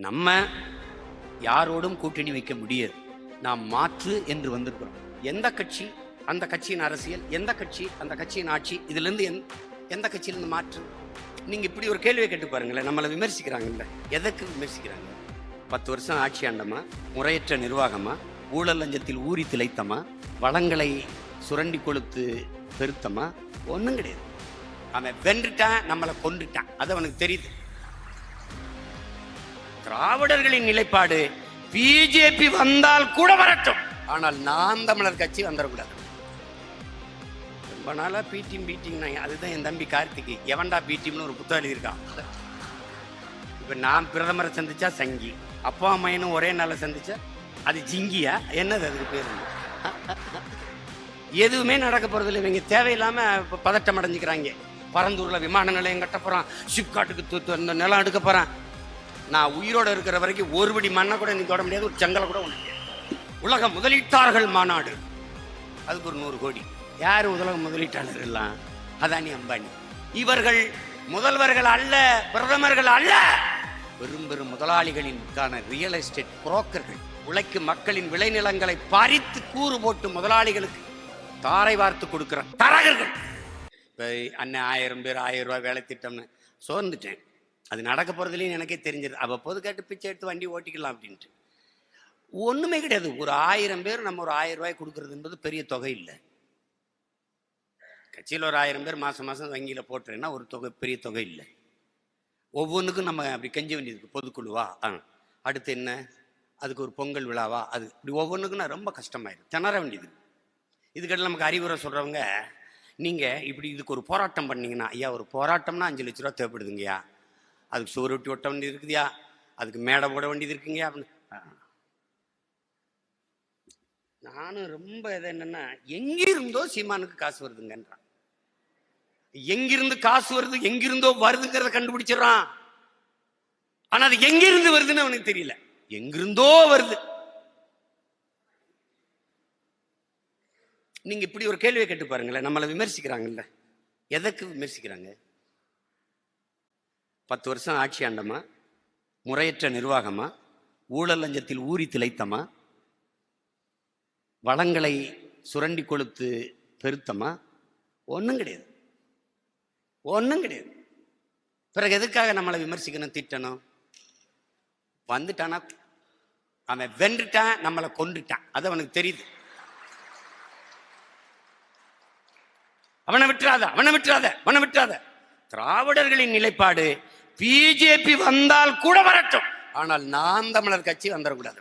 நம்ம யாரோடும் கூட்டணி வைக்க முடியாது. நாம் மாற்று என்று வந்திருக்கிறோம். எந்த கட்சி அந்த கட்சியின் அரசியல், எந்த கட்சி அந்த கட்சியின் ஆட்சி, இதுல இருந்து எந்த கட்சியிலிருந்து மாற்று? நீங்க இப்படி ஒரு கேள்வியை கேட்டு பாருங்களேன். நம்மளை விமர்சிக்கிறாங்கல்ல, எதற்கு விமர்சிக்கிறாங்க? 10 வருஷம் ஆட்சி ஆண்டமா, முறையற்ற நிர்வாகமா, ஊழல் லஞ்சத்தில் ஊறி திளைத்தமா, வளங்களை சுரண்டி கொளுத்து பெருத்தமா? ஒன்றும் கிடையாது. அவன் வென்றுட்டான், நம்மளை கொண்டுட்டான், அது அவனுக்கு தெரியுது. திராவிடர்களின் நிலைப்பாடு பிஜேபி வந்தால் கூட வரட்டும், ஆனால் நாம் தமிழர் கட்சி வந்துடக்கூடாது. ரொம்ப நாளா பீட்டிங் அதுதான் என் தம்பி கார்த்திக். எவன்டா பீட்டிம்னு ஒரு புத்தகம் எழுதியிருக்கான். இப்ப நான் பிரதமரை சந்திச்சா சங்கி, அப்பா அம்மையனும் ஒரே நாள சந்திச்சா அது ஜிங்கியா? என்னது அதுக்கு பேரு? எதுவுமே நடக்க போறது இல்லை. இவங்க தேவையில்லாம பதட்டம் அடைஞ்சுக்கிறாங்க. பரந்தூர்ல விமான நிலையம் கட்ட போறான், ஷிப்காட்டுக்கு நிலம் எடுக்க போறான். நான் உயிரோட இருக்கிற வரைக்கும் ஒரு படி மண்ணை கூட நீ தொட முடியாது, ஒரு செங்கலை கூட ஒண்ணு. உலக முதலீட்டாளர்கள் மாநாடு, அதுக்கு ஒரு 100 கோடி. யாரு உலக முதலீட்டாளர்கள் எல்லாம்? அதானி, அம்பானி. இவர்கள் முதல்வர்கள் அல்ல, பிரதமர்கள் அல்ல, பெரும் பெரும் முதலாளிகளின்கான ரியல் எஸ்டேட் புரோக்கர்கள். உழைக்கும் மக்களின் விளைநிலங்களை பறித்து கூறு போட்டு முதலாளிகளுக்கு தாரை வார்த்து கொடுக்கிற தரகர்கள். இப்போ அண்ணன் 1000 பேர் 1000 ரூபாய் வேலை திட்டம்னு சோர்ந்துட்டேன். அது நடக்க போறதுலேயும் எனக்கே தெரிஞ்சது. அவ்வப்போது கேட்டு பிச்சை எடுத்து வண்டி ஓட்டிக்கலாம் அப்படின்ட்டு. ஒண்ணுமே கிடையாது. ஒரு 1000 பேர் நம்ம ஒரு 1000 ரூபாய் கொடுக்கறது என்பது பெரிய தொகை இல்லை. கட்சியில் ஒரு 1000 பேர் மாசம் மாசம் வங்கியில போட்டுறேன்னா ஒரு தொகை, பெரிய தொகை இல்லை. ஒவ்வொன்றுக்கும் நம்ம அப்படி கெஞ்ச வேண்டியது. பொதுக்குழுவா, அடுத்து என்ன, அதுக்கு ஒரு பொங்கல் விழாவா, அது இப்படி ஒவ்வொன்றுக்கும் நான் ரொம்ப கஷ்டமாயிடும், திணற வேண்டியது. இதுக்கிட்ட நமக்கு அறிவுரை சொல்றவங்க, நீங்க இப்படி இதுக்கு ஒரு போராட்டம் பண்ணீங்கன்னா, ஐயா ஒரு போராட்டம்னா 5 லட்ச ரூபா தேவைப்படுதுங்கய்யா, அதுக்கு சோறு ஒட்டி ஒட்ட வேண்டியது இருக்குதுயா, அதுக்கு மேடை போட வேண்டியது இருக்குங்க அப்படின்னு. நானும் ரொம்ப இது என்னன்னா, எங்கிருந்தோ சீமானுக்கு காசு வருதுங்கன்றான். எங்கிருந்து காசு வருது, எங்கிருந்தோ வருதுங்கிறத கண்டுபிடிச்சிடறான். ஆனா அது எங்கிருந்து வருதுன்னு அவனுக்கு தெரியல. எங்கிருந்தோ வருது. நீங்க இப்படி ஒரு கேள்வியை கேட்டு பாருங்களேன். நம்மளை விமர்சிக்கிறாங்கல்ல, எதற்கு விமர்சிக்கிறாங்க? 10 வருஷம் ஆட்சி ஆண்டமா, முறையற்ற நிர்வாகமா, ஊழல் லஞ்சத்தில் ஊறி திளைத்தமா, வளங்களை சுரண்டி கொளுத்து பெருத்தமா? ஒன்றும் கிடையாது, ஒன்றும் கிடையாது. பிறகு எதுக்காக நம்மளை விமர்சிக்கணும், திட்டணும்? வந்துட்டானா, அவன் வென்றுட்டான், நம்மளை கொண்டுட்டான், அது அவனுக்கு தெரியுது. அவனை விட்டுறாத, அவனை விட்டுறாத, அவனை விட்டுறாத. திராவிடர்களின் நிலைப்பாடு பிஜேபி வந்தால் கூட வரட்டும், ஆனால் நாம் தமிழர் கட்சி வந்துடக்கூடாது.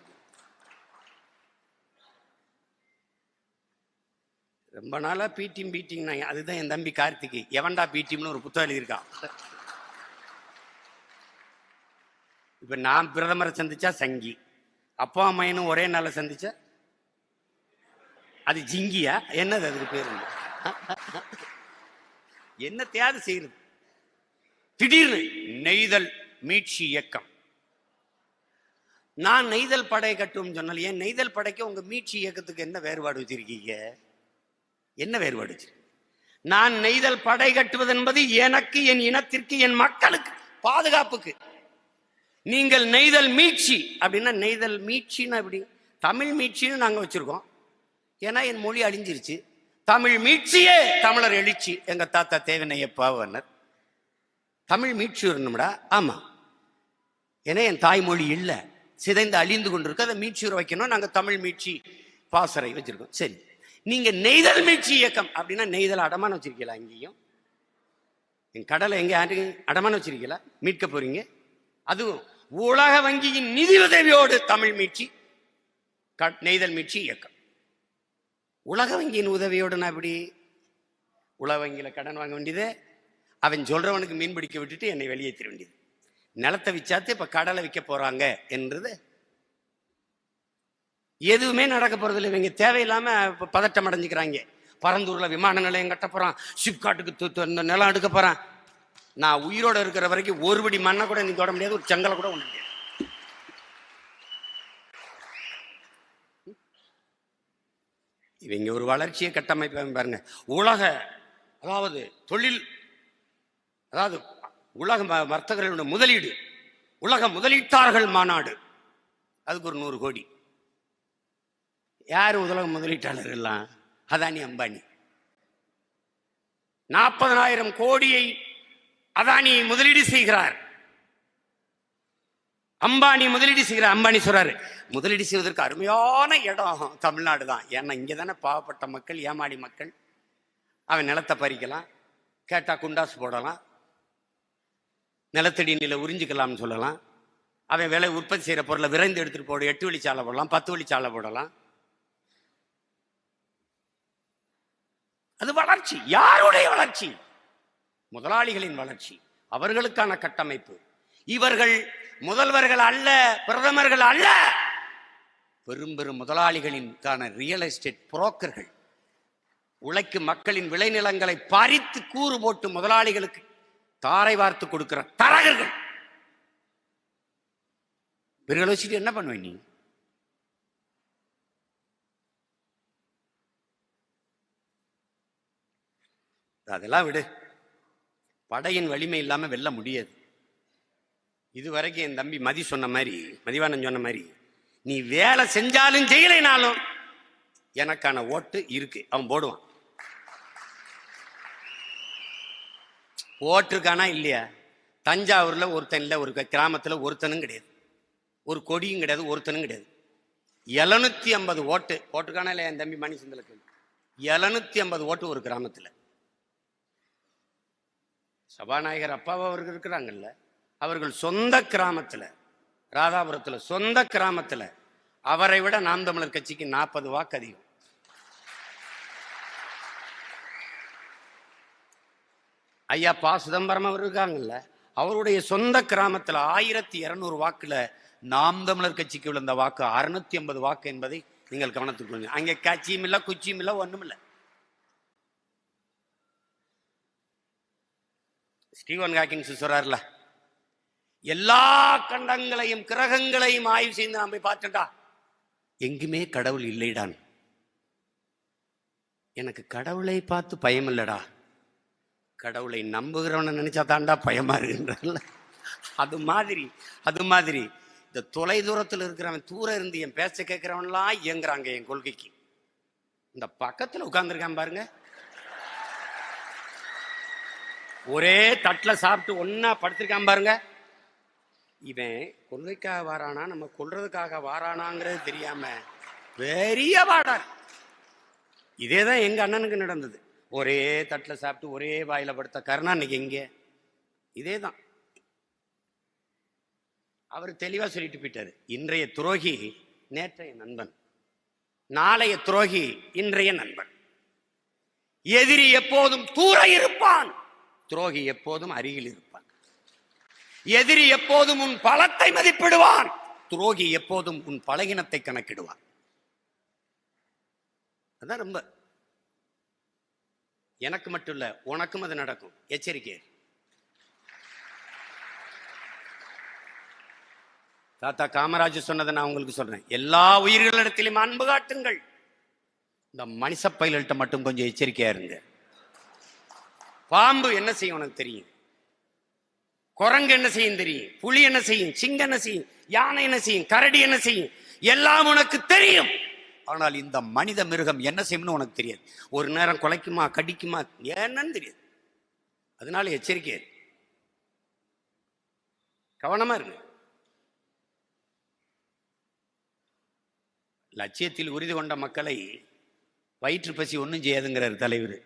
ரொம்ப நாளா பீட்டிங் அதுதான் என் தம்பி கார்த்திக். எவன்டா பீட்டிம்னு ஒரு புத்தகம் எழுதியிருக்கான். இப்ப நான் பிரதமரை சந்திச்சா சங்கி, அப்பா அம்மையனும் ஒரே நாள சந்திச்சா அது ஜிங்கியா? என்னது அதுக்கு பேரு? என்ன தேவை செய்யறது? திடீர்னு நெய்தல் மீட்சி இயக்கம். நான் நெய்தல் படை கட்டும் சொன்னால், ஏன் நெய்தல் படைக்கு உங்க மீட்சி இயக்கத்துக்கு என்ன வேறுபாடு வச்சிருக்கீங்க? என்ன வேறுபாடு வச்சிருக்கீங்க? நான் நெய்தல் படை கட்டுவது என்பது எனக்கு, என் இனத்திற்கு, என் மக்களுக்கு பாதுகாப்புக்கு. நீங்கள் நெய்தல் மீட்சி அப்படின்னா, நெய்தல் மீட்சின்னா எப்படி? தமிழ் மீட்சின்னு நாங்க வச்சிருக்கோம். ஏன்னா என் மொழி அழிஞ்சிருச்சு. தமிழ் மீட்சியே தமிழர் எழுச்சி. எங்க தாத்தா தேவனையப்பாவனர் தமிழ் மீட்சி வரணும்டா. ஆமா, ஏன்னா என் தாய்மொழி இல்லை, சிதைந்து அழிந்து கொண்டிருக்கு, அதை மீட்சி வைக்கணும். நாங்க தமிழ் மீட்சி பாசறை வச்சிருக்கோம். சரி, நீங்க நெய்தல் மீட்சி இயக்கம் அப்படின்னா, நெய்தல் அடமானம் வச்சிருக்கீங்களா? இங்கேயும் என் கடலை எங்க அடமானம் வச்சிருக்கீங்களா? மீட்க போறீங்க. அதுவும் உலக வங்கியின் நிதி உதவியோடு தமிழ் மீட்சி, நெய்தல் மீட்சி இயக்கம். உலக வங்கியின் உதவியோடு எப்படி? உலக வங்கியில கடன் வாங்க வேண்டியது, அவன் சொல்றவனுக்கு மீன் பிடிக்க விட்டுட்டு என்னை வெளியேற்ற வேண்டியது. நிலத்தை விச்சாத்து இப்ப கடலை விற்க போறாங்க என்றது. எதுவுமே நடக்க போறது இல்லை. இவங்க தேவையில்லாம பதட்டம் அடைஞ்சுக்கிறாங்க. பரந்தூர்ல விமான நிலையம் கட்ட போறான், ஷிப்காட்டுக்கு நிலம் எடுக்க போறான். நான் உயிரோட இருக்கிற வரைக்கும் ஒரு படி மண்ணை கூட நீ தொட முடியாது, ஒரு செங்கலை கூட ஒண்ணு முடியாது. இவங்க ஒரு வளர்ச்சியை கட்டமைப்பாங்க பாருங்க. உலக, அதாவது தொழில், அதாவது உலக வர்த்தகர்களுடைய முதலீடு உலக முதலீட்டாளர்கள் மாநாடு, அதுக்கு ஒரு 100 கோடி. யாரு உலக முதலீட்டாளர்கள் எல்லாம்? அதானி அம்பானி. 40,000 கோடியை அதானி முதலீடு செய்கிறார். அம்பானி முதலீடு செய்கிறார். அம்பானி சொல்றாரு, முதலீடு செய்வதற்கு அருமையான இடம் தமிழ்நாடு தான். ஏன்னா இங்கே தானே பாவப்பட்ட மக்கள், ஏமாடி மக்கள். அவன் நிலத்தை பறிக்கலாம், கேட்டா குண்டாசு போடலாம், நிலத்தடி நில உறிஞ்சிக்கலாம்னு சொல்லலாம். அவன் விலை உற்பத்தி செய்கிற பொருளை விரைந்து எடுத்துட்டு போட 8 வழிச்சாலை போடலாம், 10 வழிச்சாலை போடலாம். அது வளர்ச்சி. யாருடைய வளர்ச்சி? முதலாளிகளின் வளர்ச்சி, அவர்களுக்கான கட்டமைப்பு. இவர்கள் முதல்வர்கள் அல்ல, பிரதமர்கள் அல்ல, பெரும் பெரும் முதலாளிகளின்கான ரியல் எஸ்டேட் புரோக்கர்கள். உழைக்கும் மக்களின் விளைநிலங்களை பறித்து கூறு போட்டு முதலாளிகளுக்கு தாரை வார்த்து கொடுக்கிற தரகர்கள். இவர்களை வச்சுட்டு என்ன பண்ணுவ நீ? அதெல்லாம் விடு. படையின் வலிமை இல்லாம வெல்ல முடியாது. இதுவரைக்கும் என் தம்பி மதி சொன்ன மாதிரி, மதிவானன் சொன்ன மாதிரி, நீ வேலை செஞ்சாலும் செய்யலைனாலும் எனக்கான ஓட்டு இருக்கு, அவன் போடுவான். ஓட்டுருக்கானா இல்லையா? தஞ்சாவூர்ல ஒருத்தன் இல்லை, ஒரு கிராமத்துல ஒருத்தனும் கிடையாது, ஒரு கொடியும் கிடையாது, ஒருத்தனும் கிடையாது. 750 ஓட்டு போட்டுக்கானா இல்லையா? என் தம்பி மணி சிந்தலுக்கு 750 ஓட்டு ஒரு கிராமத்துல. சபாநாயகர் அப்பாவா அவர்கள் இருக்கிறாங்கல்ல, அவர்கள் சொந்த கிராமத்துல, ராதாபுரத்துல சொந்த கிராமத்துல அவரை விட நாம் தமிழர் கட்சிக்கு 40 வாக்கு அதிகம். ஐயா பா சிதம்பரம் அவர் இருக்காங்கல்ல, அவருடைய சொந்த கிராமத்துல 1200 வாக்குல நாம் தமிழர் கட்சிக்கு விழுந்த வாக்கு 650 வாக்கு என்பதை நீங்கள் கவனத்துக்கு. அங்கே கட்சியும் இல்லை, குச்சியும் இல்லை, ஒண்ணும் இல்லை. ஸ்டீவன் ஹாக்கிங்ஸ் சொல்றாருல, எல்லா கண்டங்களையும் கிரகங்களையும் ஆய்வு செய்து நான் போய் பார்த்துட்டா எங்குமே கடவுள் இல்லைடான். எனக்கு கடவுளை பார்த்து பயம் இல்லடா, கடவுளை நம்புகிறவனை நினைச்சா தாண்டா பயமா இருக்குன்றல. அது மாதிரி இந்த தொலை தூரத்தில் இருக்கிறவன் தூர இருந்து என் பேச்ச கேட்கிறவன்லாம் இயங்குறாங்க என் கொள்கைக்கு. இந்த பக்கத்துல உட்கார்ந்துருக்கான் பாருங்க, ஒரே தட்டுல சாப்பிட்டு ஒன்னா படுத்திருக்கான் பாருங்க, இவன் கொள்கைக்காக வாரானா நம்ம கொல்றதுக்காக வாரானாங்கிறது தெரியாம பெரிய வாடார். இதேதான் எங்க அண்ணனுக்கு நடந்தது. ஒரே தட்டுல சாப்பிட்டு ஒரே வாயில படுத்த கருணாநிதி எங்க இதேதான். அவர் தெளிவா சொல்லிட்டு போயிட்டாரு, இன்றைய துரோகி நேற்றைய நண்பன், நாளைய துரோகி இன்றைய நண்பன். எதிரி எப்போதும் தூர இருப்பான், துரோகி எப்போதும் அருகில் இருப்பான். எதிரி எப்போதும் உன் பலத்தை மதிப்பிடுவான், துரோகி எப்போதும் உன் பலகீனத்தை கணக்கிடுவான். அதான் ரொம்ப, எனக்கு மட்டும் இல்ல உனக்கும் அது நடக்கும். எச்சரிக்கை. தாத்தா காமராஜர் சொன்னதை நான் உங்களுக்கு சொல்றேன், எல்லா உயிர்களிடத்திலும் அன்பு காட்டுங்கள், இந்த மனுஷ பயில்கிட்ட மட்டும் கொஞ்சம் எச்சரிக்கையா இருங்க. பாம்பு என்ன செய்யும் உனக்கு தெரியும், குரங்கு என்ன செய்யும் தெரியும், புலி என்ன செய்யும், சிங்கம் என்ன செய்யும், யானை என்ன செய்யும், கரடி என்ன செய்யும், எல்லாம் உனக்கு தெரியும். ஆனால் இந்த மனித மிருகம் என்ன செய்யும்னு உனக்கு தெரியாது. ஒரு நேரம் குலைக்குமா, கடிக்குமா, என்னன்னு தெரியாது. அதனால எச்சரிக்கை, கவனமா இருங்க. லட்சியத்தில் உறுதி கொண்ட மக்களை வயிற்று பசி ஒன்றும் செய்யாதுங்கிறார் தலைவர்.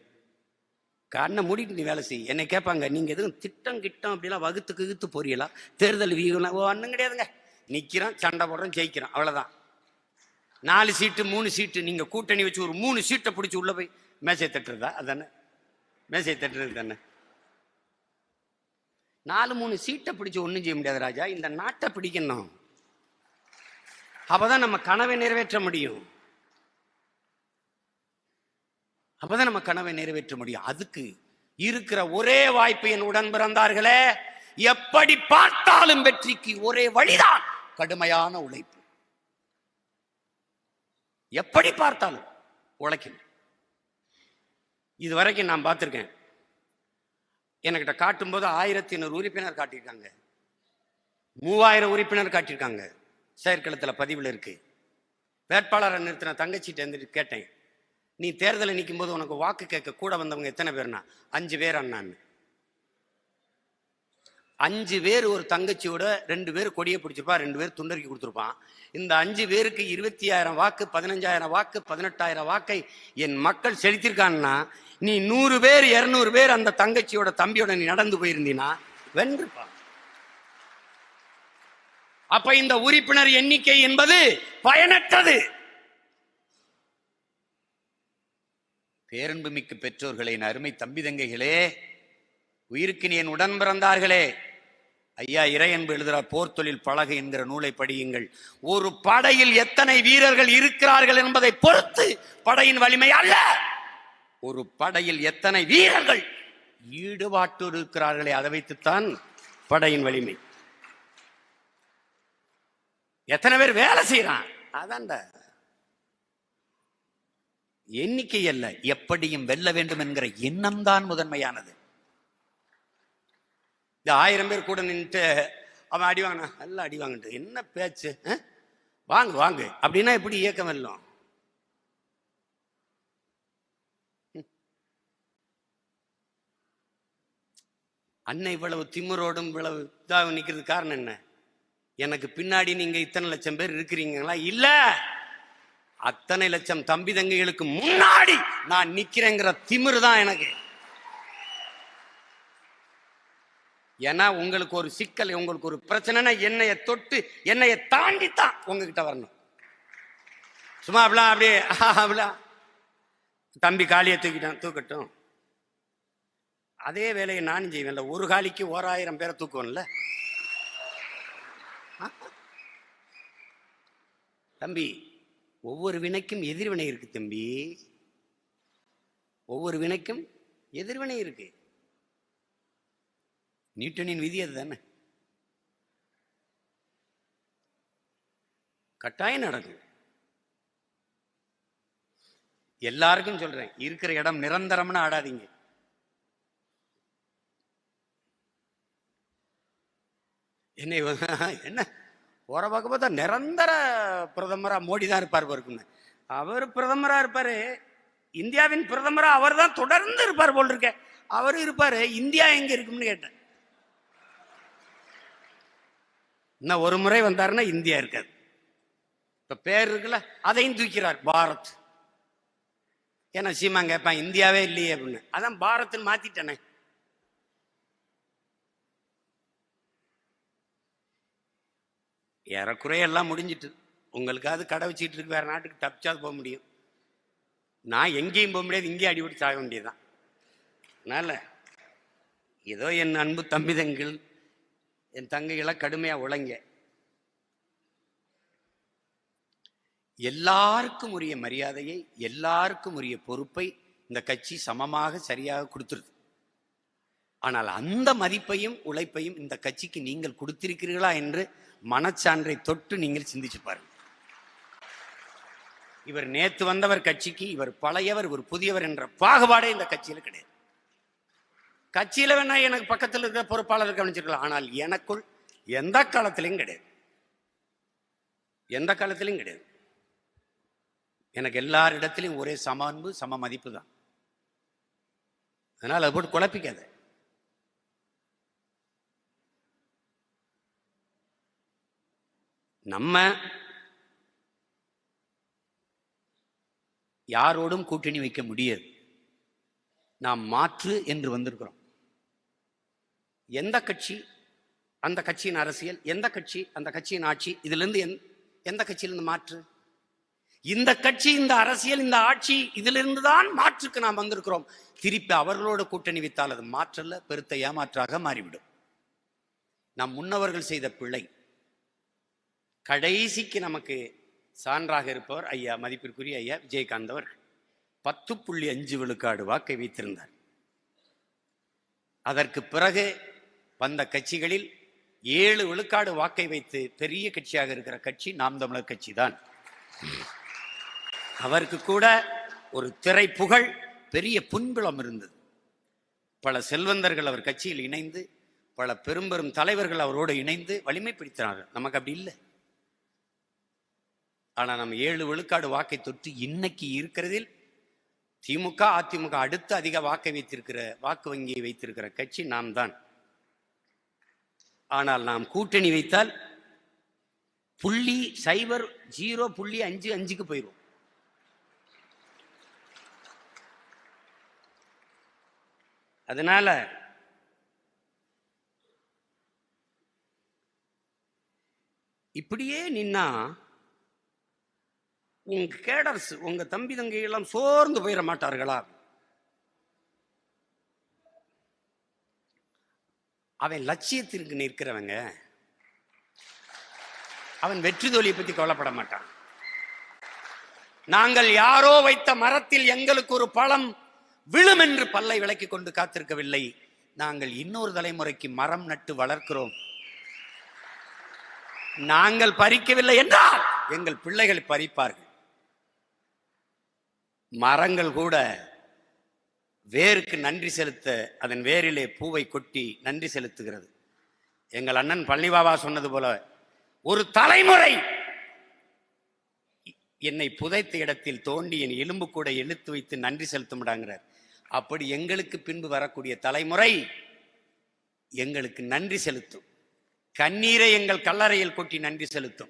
கண்ணை மூடிட்டு நீ வேலை செய்ய. என்னை கேட்பாங்க, நீங்க எதுவும் திட்டம் கிட்டம் அப்படிலாம் வகுத்துக்கு இழுத்து போறீங்களா, தேர்தல் வீகலாம்? ஒன்றும் கிடையாதுங்க, நிற்கிறோம், சண்டை போடுறோம், ஜெயிக்கிறோம், அவ்வளோதான். 4 சீட்டு 3 சீட்டு நீங்க கூட்டணி வச்சு ஒரு 3 சீட்டை பிடிச்சி உள்ள போய் மேசை தட்டுறதா? அதானே மேசை தட்டுறது தானே. 4-3 சீட்டை பிடிச்சி ஒன்றும் செய்ய முடியாது ராஜா, இந்த நாட்டை பிடிக்கணும், அப்பதான் நம்ம கனவை நிறைவேற்ற முடியும். அப்பதான் நம்ம கனவை நிறைவேற்ற முடியும். அதுக்கு இருக்கிற ஒரே வாய்ப்பு என் உடன் பிறந்தார்களே, எப்படி பார்த்தாலும் வெற்றிக்கு ஒரே வழிதான் கடுமையான உழைப்பு. எப்படி பார்த்தாலும் உழைக்கணும். இதுவரைக்கும் நான் பார்த்திருக்கேன், என்கிட்ட காட்டும் போது 1500 உறுப்பினர் காட்டியிருக்காங்க. 3000 உறுப்பினர் காட்டியிருக்காங்க, செயற்களத்தில் பதிவில் இருக்கு. வேட்பாளரை நிறுத்தின தங்கச்சிட்டு இருந்துட்டு கேட்டேன், நீ தேர்தலில் நிற்கும் போது உனக்கு வாக்கு கேட்க கூட வந்தவங்க எத்தனை பேர்னா? 5 பேர் அண்ணான்னு. 5 பேர் ஒரு தங்கச்சியோட 2 பேர் கொடியை பிடிச்சிருப்பா, 2 பேர் துண்டறிக்கி கொடுத்துருப்பான். இந்த 5 பேருக்கு 20,000 வாக்கு, 15,000 வாக்கு, 18,000 வாக்கை என் மக்கள் செலுத்திருக்கான்னா, நீ 100 பேர் 200 பேர் அந்த தங்கச்சியோட தம்பியோட நீ நடந்து போயிருந்தீனா வென்றுப்பா. அப்ப இந்த உறுப்பினர் எண்ணிக்கை என்பது பயனற்றது. பேரன்புமிக்க பெற்றோர்களே, அருமை தம்பி தங்கைகளே, உயிருக்கு என் உடன் பிறந்தார்களே, ஐயா இறையன்பு எழுதுகிறார், போர் தொழில் பழகு என்கிற நூலை படியுங்கள். ஒரு படையில் எத்தனை வீரர்கள் இருக்கிறார்கள் என்பதை பொறுத்து படையின் வலிமை அல்ல, ஒரு படையில் எத்தனை வீரர்கள் ஈடுபாட்டோடு இருக்கிறார்களே அதை வைத்துத்தான் படையின் வலிமை. எத்தனை பேர் வேலை செய்யறான் அதான்டா எண்ணிக்கை அல்ல, எப்படியும் வெல்ல வேண்டும் என்கிற எண்ணம் தான் முதன்மையானது. இந்த 1000 பேர் கூட நின்றுட்டு அவன் அடிவாங்க, நல்லா அடிவாங்கட்டு என்ன பேச்சு, வாங்க வாங்க அப்படின்னா எப்படி இயக்கம் வெல்லும்? அன்னை இவ்வளவு திமிரோடும் இவ்வளவு இதாக நிற்கிறது காரணம் என்ன? எனக்கு பின்னாடி நீங்க இத்தனை லட்சம் பேர் இருக்கிறீங்களா? இல்ல, அத்தனை லட்சம் தம்பி தங்கைகளுக்கு முன்னாடி நான் நிக்கிறேங்கிற திமிரு தான் எனக்கு. ஏன்னா உங்களுக்கு ஒரு சிக்கல், உங்களுக்கு ஒரு பிரச்சனைனா என்னைய தொட்டு என்னைய தாண்டித்தான் உங்ககிட்ட வரணும். சும்மா அப்படிலாம் அப்படியே அப்படிலாம் தம்பி காலியை தூக்கட்டும், அதே வேலையை நானும் செய்வேன்ல. ஒரு காலிக்கு 1000 பேரை தூக்குவேன்ல தம்பி. ஒவ்வொரு வினைக்கும் எதிர்வினை இருக்கு தம்பி, ஒவ்வொரு வினைக்கும் எதிர்வினை இருக்கு. நியூட்டனின் விதி அது தானே, கட்டாயம் நடக்கும். எல்லாருக்கும் சொல்றேன், இருக்கிற இடம் நிரந்தரம்னு ஆடாதீங்க. என்ன போற பார்க்க பார்த்தா நிரந்தர பிரதமரா மோடி தான் இருப்பார் இருக்குன்னு. அவர் பிரதமரா இருப்பாரு, இந்தியாவின் பிரதமரா அவர் தான் தொடர்ந்து இருப்பார் போல் இருக்க. அவரு இருப்பாரு, இந்தியா எங்க இருக்கும்னு கேட்டேன். இன்னும் ஒரு முறை வந்தாருன்னா இந்தியா இருக்காது. இப்ப பேர் இருக்குல்ல, அதையும் தூக்கிறார் பாரத். ஏன்னா சீமா கேட்பான் இந்தியாவே இல்லையே அப்படின்னு, அதான் பாரத்ன்னு மாத்திட்டேனே. ஏறக்குறைய எல்லாம் முடிஞ்சிட்டு, உங்களுக்காவது கடை வச்சுட்டு இருக்கு, வேற நாட்டுக்கு தப்பிச்சாது போக முடியும். நான் எங்கேயும் போக முடியாது, இங்கேயும் அடிபட்டு சாக வேண்டியதுதான். அதனால ஏதோ என் அன்பு தம்பிதங்கள் என் தங்கைகளை கடுமையா உழைங்க. எல்லாருக்கும் உரிய மரியாதையை, எல்லாருக்கும் உரிய பொறுப்பை இந்த கட்சி சமமாக சரியாக கொடுத்துருது. ஆனால் அந்த மதிப்பையும் உழைப்பையும் இந்த கட்சிக்கு நீங்கள் கொடுத்திருக்கிறீர்களா என்று மனச்சான்றை தொட்டு நீங்கள் சிந்திச்சு பாருங்க. இவர் நேத்து வந்தவர் கட்சிக்கு, இவர் பழையவர், இவர் புதியவர் என்ற பாகுபாடே இந்த கட்சியில கிடையாது. கட்சியில வேணா எனக்கு பக்கத்தில் இருக்கிற பொறுப்பாளர் கவனிச்சிருக்கலாம், ஆனால் எனக்குள் எந்த காலத்திலையும் கிடையாது, எந்த காலத்திலையும் கிடையாது. எனக்கு எல்லாரிடத்திலையும் ஒரே சம அன்பு, சம மதிப்பு தான். அதனால அதை போட்டு குழப்பிக்காத. நம்ம யாரோடும் கூட்டணி வைக்க முடியாது. நாம் மாற்று என்று வந்திருக்கிறோம். எந்த கட்சி அந்த கட்சியின் அரசியல், எந்த கட்சி அந்த கட்சியின் ஆட்சி, இதுல இருந்து எந்த கட்சியிலிருந்து மாற்று? இந்த கட்சி, இந்த அரசியல், இந்த ஆட்சி, இதிலிருந்து தான் மாற்றுக்கு நாம் வந்திருக்கிறோம். திருப்பி அவர்களோட கூட்டணி வைத்தால் அது மாற்றல்ல, பெருத்த ஏமாற்றாக மாறிவிடும். நம் முன்னவர்கள் செய்த பிழை. கடைசிக்கு நமக்கு சான்றாக இருப்பவர் ஐயா, மதிப்பிற்குரிய ஐயா விஜயகாந்த் அவர் 10.5 விழுக்காடு வாக்கை வைத்திருந்தார். அதற்கு பிறகு வந்த கட்சிகளில் 7 விழுக்காடு வாக்கை வைத்து பெரிய கட்சியாக இருக்கிற கட்சி நாம் தமிழர் கட்சி தான். அவருக்கு கூட ஒரு திரை புகழ், பெரிய புண்புலம் இருந்தது. பல செல்வந்தர்கள் அவர் கட்சியில் இணைந்து பல பெரும் பெரும் தலைவர்கள் அவரோடு இணைந்து வலிமைப்படுத்தினார்கள். நமக்கு அப்படி இல்லை. ஆனா நம்ம 7 விழுக்காடு வாக்கை தொட்டு இன்னைக்கு இருக்கிறதில் திமுக அதிமுக அடுத்து அதிக வாக்கை வைத்திருக்கிற வாக்கு வங்கியை வைத்திருக்கிற கட்சி நாம் தான். ஆனால் நாம் கூட்டணி வைத்தால் 0.55 போயிடும். அதனால இப்படியே நின்னா உங்க கேடர்ஸ், உங்க தம்பி தங்கை எல்லாம் சோர்ந்து போயிட மாட்டார்களா? அவன் லட்சியத்திற்கு நிற்கிறவங்க, அவன் வெற்றி தோல்வியை பத்தி கவலைப்பட மாட்டான். நாங்கள் யாரோ வைத்த மரத்தில் எங்களுக்கு ஒரு பழம் விழும் என்று பல்லை விளக்கி கொண்டு காத்திருக்கவில்லை. நாங்கள் இன்னொரு தலைமுறைக்கு மரம் நட்டு வளர்க்கிறோம். நாங்கள் பறிக்கவில்லை என்றால் எங்கள் பிள்ளைகள் பறிப்பார்கள். மரங்கள் கூட வேருக்கு நன்றி செலுத்த அதன் வேரிலே பூவை கொட்டி நன்றி செலுத்துகிறது. எங்கள் அண்ணன் பழனிபாபா சொன்னது போல, ஒரு தலைமுறை என்னை புதைத்த இடத்தில் தோண்டி என் எலும்பு கூட இழுத்து வைத்து நன்றி செலுத்தும்டாங்கிறார். அப்படி எங்களுக்கு பின்பு வரக்கூடிய தலைமுறை எங்களுக்கு நன்றி செலுத்தும். கண்ணீரை எங்கள் கல்லறையில் கொட்டி நன்றி செலுத்தும்.